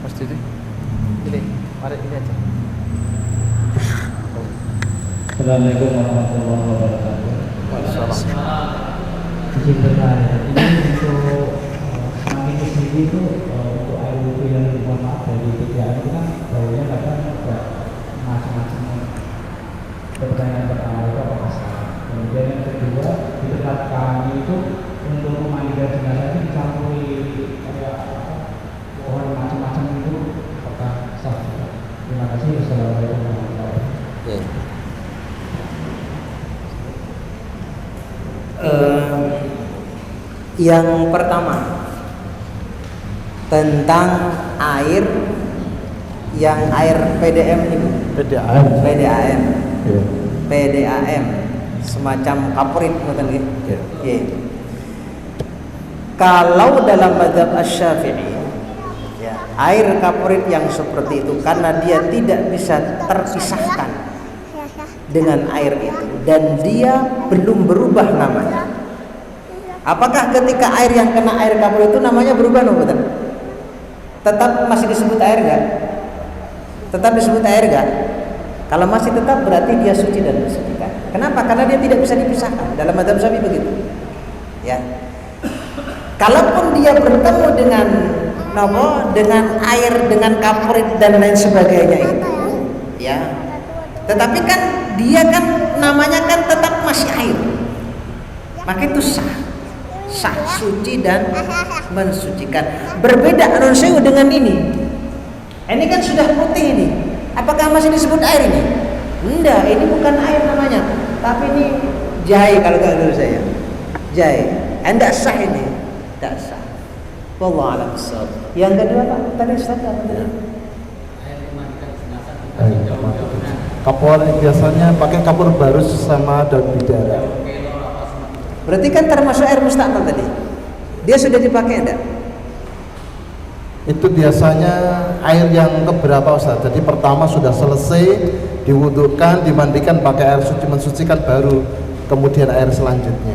Pasti deh. Ini, mari ini aja. Assalamualaikum warahmatullahi wabarakatuh. Waalaikumsalam. Izin bertanya, ini untuk mandi itu sendiri itu untuk air wudhu yang mohon maaf dari PDAM itu kan baunya kadang agak macam-macam. Pertanyaan pertama itu apakah salah? Kemudian yang kedua, di tempat kami itu untuk memandikan jenazah itu dicampuri kayak pohon macam-macam itu apakah sah? Terima kasih. Wassalamualaikum warahmatullahi wabarakatuh. Yang pertama tentang air yang air PDM ini, PDAM. PDAM, Ya. PDAM, semacam kapurit, ngoten nggih. Ya. Nggih. Kalau dalam mazhab Asy-Syafi'i, ya, air kapurit yang seperti itu karena dia tidak bisa terpisahkan dengan air itu dan dia belum berubah namanya. Apakah ketika air yang kena air kapurit itu namanya berubah no, betul? Tetap masih disebut air enggak? Tetap disebut air enggak? Kalau masih tetap berarti dia suci dan mensucikan. Kenapa? Karena dia tidak bisa dipisahkan. Dalam mazhab Syafi'i begitu. Ya. Kalaupun dia bertemu dengan dengan air, dengan kapurit dan lain sebagainya itu, ya. Tetapi kan dia kan namanya kan tetap masih air. Maka itu sah, suci dan mensucikan. Berbeda non sewu dengan ini. Ini kan sudah putih ini. Apakah masih disebut air ini? Enggak, ini bukan air namanya. Tapi ini jahe kalau dulu saya. Jahe. Enggak sah ini. Enggak sah. Wallahu a'lam bishawab. Yang kedua Pak, tadi Ustaz apa tadi? Kapur biasanya pakai kapur barus sama daun bidara. Berarti kan termasuk air mustakmal tadi. Dia sudah dipakai enggak? Itu biasanya air yang keberapa Ustaz? Jadi pertama sudah selesai diwudukan, dimandikan pakai air suci mensucikan, baru kemudian air selanjutnya.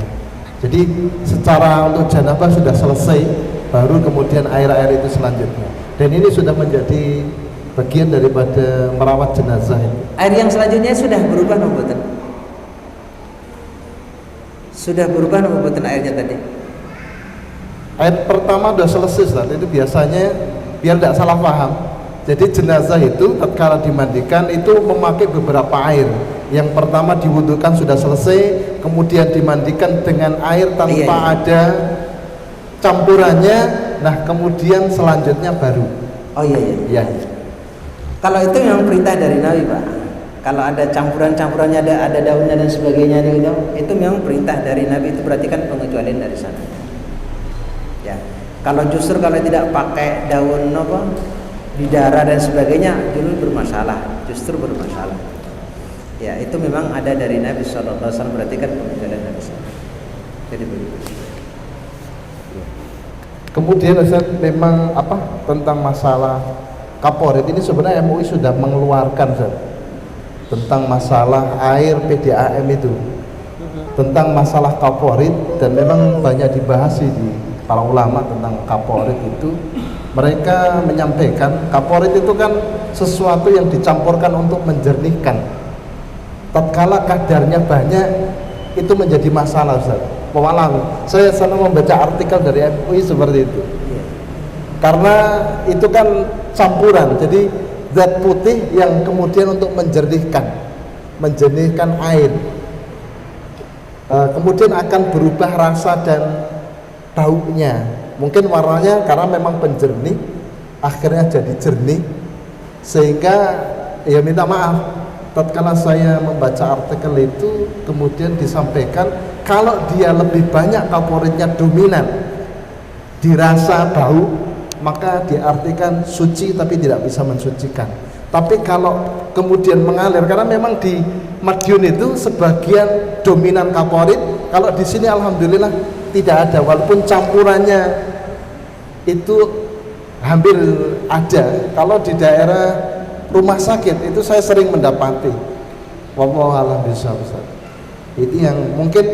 Jadi secara untuk janabah sudah selesai, baru kemudian air-air itu selanjutnya. Dan ini sudah menjadi bagian daripada merawat jenazah itu. Air yang selanjutnya sudah berubah atau bukan? Sudah berubah atau bukan airnya tadi? Air pertama sudah selesai Ustaz. Itu biasanya biar tidak salah paham. Jadi jenazah itu tatkala dimandikan itu memakai beberapa air. Yang pertama diwudukan sudah selesai, kemudian dimandikan dengan air tanpa ada campurannya. Nah, kemudian selanjutnya baru. Oh iya. Kalau itu memang perintah dari Nabi Pak. Kalau ada campuran-campurannya, ada daunnya dan sebagainya, itu memang perintah dari Nabi. Itu berarti kan pengecualian dari sana. Ya. Kalau justru kalau tidak pakai daun bidara dan sebagainya, dulu bermasalah. Justru bermasalah. Ya, itu memang ada dari Nabi SAW, berarti kan pengecualian dari sana. Jadi begitu. Kemudian Ustaz, memang tentang masalah kaporit ini sebenarnya MUI sudah mengeluarkan Ustaz, tentang masalah air PDAM itu, tentang masalah kaporit, dan memang banyak dibahas di para ulama tentang kaporit itu. Mereka menyampaikan kaporit itu kan sesuatu yang dicampurkan untuk menjernihkan. Tatkala kadarnya banyak itu menjadi masalah Ustaz. Saya selalu membaca artikel dari MUI seperti itu. Karena itu kan campuran, jadi zat putih yang kemudian untuk menjernihkan air, kemudian akan berubah rasa dan baunya. Mungkin warnanya karena memang penjernih, akhirnya jadi jernih. Sehingga ya minta maaf, tatkala saya membaca artikel itu kemudian disampaikan kalau dia lebih banyak kaporitnya dominan dirasa bau, maka diartikan suci tapi tidak bisa mensucikan. Tapi kalau kemudian mengalir, karena memang di Madiun itu sebagian dominan kaporit, kalau di sini alhamdulillah tidak ada, walaupun campurannya itu hampir ada. Kalau di daerah rumah sakit itu saya sering mendapati. Wallahu a'lam bishawab. Itu yang mungkin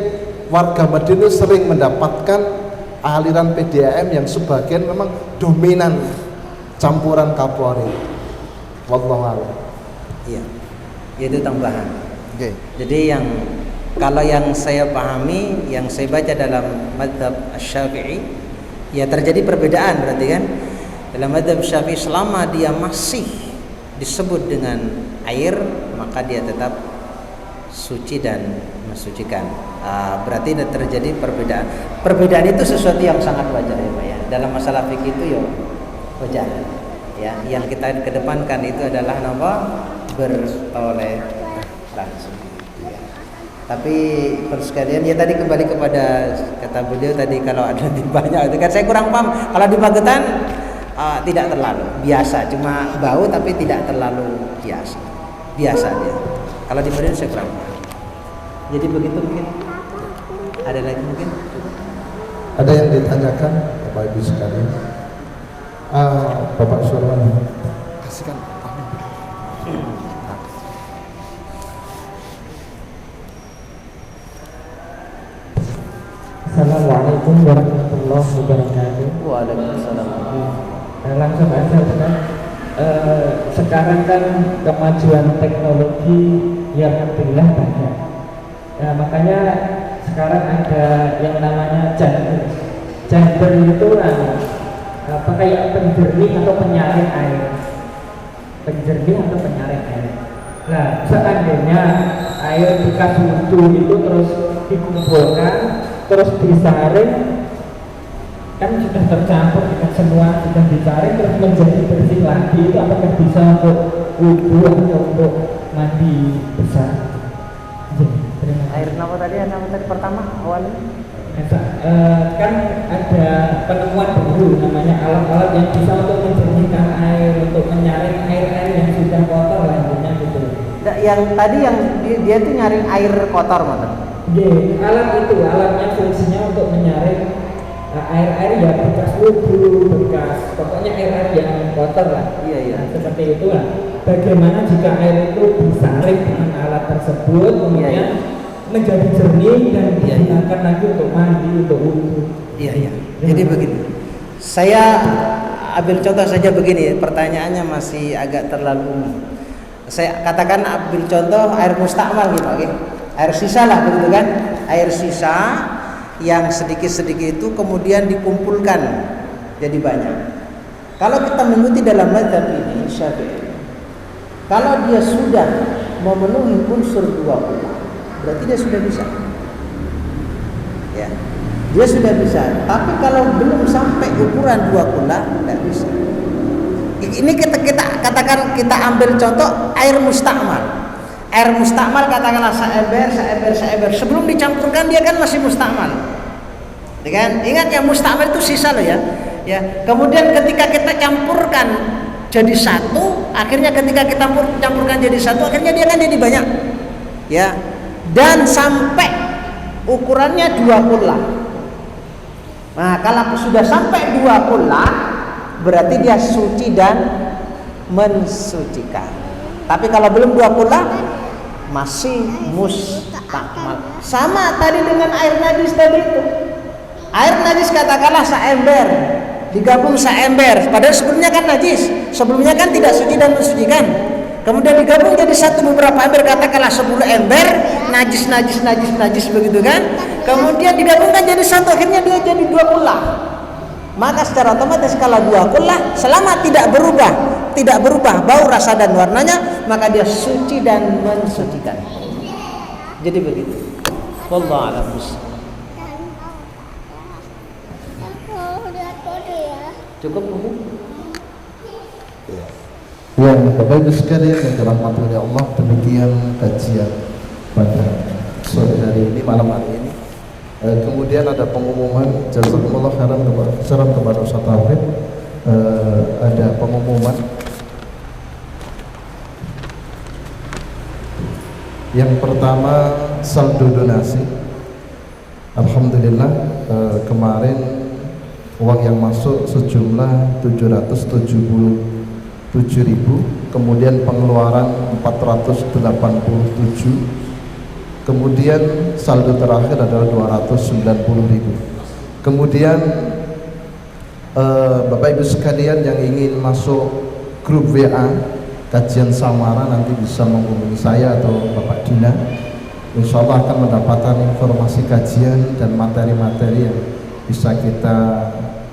warga Madiun sering mendapatkan aliran PDAM yang sebagian memang dominan campuran kaporit. Wallahu a'lam. Iya. Itu tambahan. Oke. Jadi kalau yang saya pahami, yang saya baca dalam mazhab Syafi'i, ya terjadi perbedaan berarti kan. Dalam mazhab Syafi'i selama dia masih disebut dengan air, maka dia tetap suci dan mensucikan. Berarti terjadi perbedaan. Perbedaan itu sesuatu yang sangat wajar ya Pak ya. Dalam masalah fikih itu ya wajar. Ya, yang kita kedepankan itu adalah bertoleransi. Ya. Tapi terus sekalian ya tadi kembali kepada kata beliau tadi, kalau ada di banyak itu kan saya kurang paham. Kalau di Magetan tidak terlalu biasa, cuma bau tapi tidak terlalu biasa dia. Kalau di Medan saya kurang paham. Jadi begitu mungkin. Ada lagi mungkin? Ada yang ditanyakan Bapak Ibu sekalian? Bapak Surwan, kasihkan. Assalamualaikum warahmatullahi wabarakatuh. Waalaikumsalam. Langsung aja kan. Sekarang kan kemajuan teknologi yang alhamdulillah banyak. Makanya sekarang ada yang namanya jamber. Jamber itu kayak penjernih atau penyaring air. Penjernih atau penyaring air. Nah, seandainya air bekas wudhu itu terus dikumpulkan, terus disaring, kan sudah tercampur dengan semua, sudah disaring terus menjadi bersih lagi, itu apakah bisa untuk wudhu atau untuk mandi besar? Air nama tadi pertama awalnya? Kan ada penemuan baru namanya alat-alat yang bisa untuk menjernihkan air, untuk menyaring air-air yang sudah kotor lah intinya gitu. Yang tadi yang dia tuh nyaring air kotor mana? Alatnya fungsinya untuk menyaring air-air yang bekas wudhu, pokoknya air-air yang kotor lah. Iya. Nah, seperti itulah. Bagaimana jika air itu disaring dengan alat tersebut, kemudian menjadi jernih dan digunakan lagi untuk mandi, untuk wudhu. Iya. Jadi begini. Saya ambil contoh saja begini. Pertanyaannya masih agak terlalu umum. Saya katakan ambil contoh air mustakmal gitu, oke? Air sisa lah begitu kan? Air sisa yang sedikit-sedikit itu kemudian dikumpulkan jadi banyak. Kalau kita mengikuti dalam mazhab ini Syafi'i, kalau dia sudah memenuhi unsur 20, berarti dia sudah bisa. Ya. Dia sudah bisa. Tapi kalau belum sampai ukuran 20, tidak bisa. Ini kita katakan, kita ambil contoh air mustakmal. Air mustakmal katakanlah seember. Sebelum dicampurkan dia kan masih mustakmal. Ya kan? Ingat ya, mustakmal itu sisa loh ya. Ya. Kemudian ketika kita campurkan jadi satu, akhirnya ketika kita campurkan jadi satu, akhirnya dia kan jadi banyak. Ya. Dan sampai ukurannya 20. Nah, kalau sudah sampai 20, berarti dia suci dan mensucikan. Tapi kalau belum 20, masih mustakmal. Sama tadi dengan air najis tadi itu. Air najis katakanlah seember, digabung seember. Padahal sebelumnya kan najis. Sebelumnya kan tidak suci dan mensucikan. Kemudian digabung jadi satu beberapa ember, katakanlah 10 ember, najis begitu kan. Kemudian digabungkan jadi satu, akhirnya dia jadi 20. Maka secara otomatis kalau 20 selama tidak berubah bau, rasa dan warnanya, maka dia suci dan mensucikan. Jadi begitu. Wallahu a'lam bishawab. Cukup mungkin? Ya, Bapak Ibu sekalian yang dirahmati oleh Allah, demikian kajian pada sore hari ini, malam hari ini. Kemudian ada pengumuman, jazakumullah khairan kepada Ustaz Tauhid. Ada pengumuman. Yang pertama, saldo donasi. Alhamdulillah, kemarin uang yang masuk sejumlah 777.000, kemudian pengeluaran 487, kemudian saldo terakhir adalah 290.000. Kemudian Bapak Ibu sekalian yang ingin masuk grup WA, kajian Samara nanti bisa menghubungi saya atau Bapak Dina. Insya Allah akan mendapatkan informasi kajian dan materi-materi yang bisa kita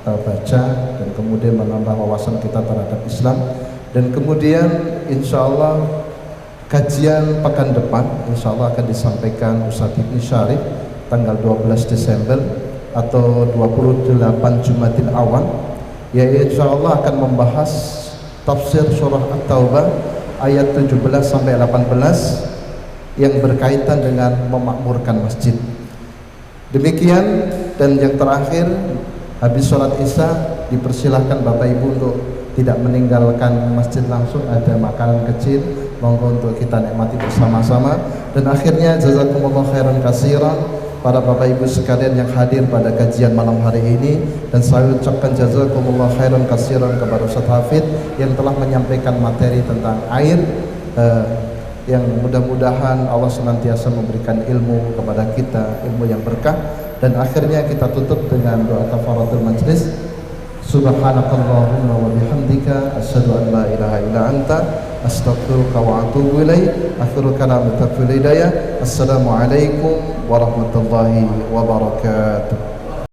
baca dan kemudian menambah wawasan kita terhadap Islam. Dan kemudian insya Allah kajian pekan depan insya Allah akan disampaikan Ustadz Ibnu Syarif tanggal 12 Desember atau 28 Jumadil Awal, yaitu insya Allah akan membahas tafsir surah At-Taubah ayat 17 sampai 18 yang berkaitan dengan memakmurkan masjid. Demikian, dan yang terakhir, habis sholat Isya dipersilahkan Bapak Ibu untuk tidak meninggalkan masjid langsung, ada makanan kecil monggo untuk kita nikmati bersama-sama. Dan akhirnya jazakumullah khairan katsiran para Bapak Ibu sekalian yang hadir pada kajian malam hari ini, dan saya ucapkan jazakumullah khairan katsiran kepada Ustaz Hafid yang telah menyampaikan materi tentang air, yang mudah-mudahan Allah senantiasa memberikan ilmu kepada kita, ilmu yang berkah. Dan akhirnya kita tutup dengan doa kafaratul majlis. Subhanakallahumma wa bihamdika asyhadu an la ilaha illa anta astaghfiruka wa atubu ilaik. Akhiru kalam taqul hidayah. Assalamualaikum warahmatullahi wabarakatuh.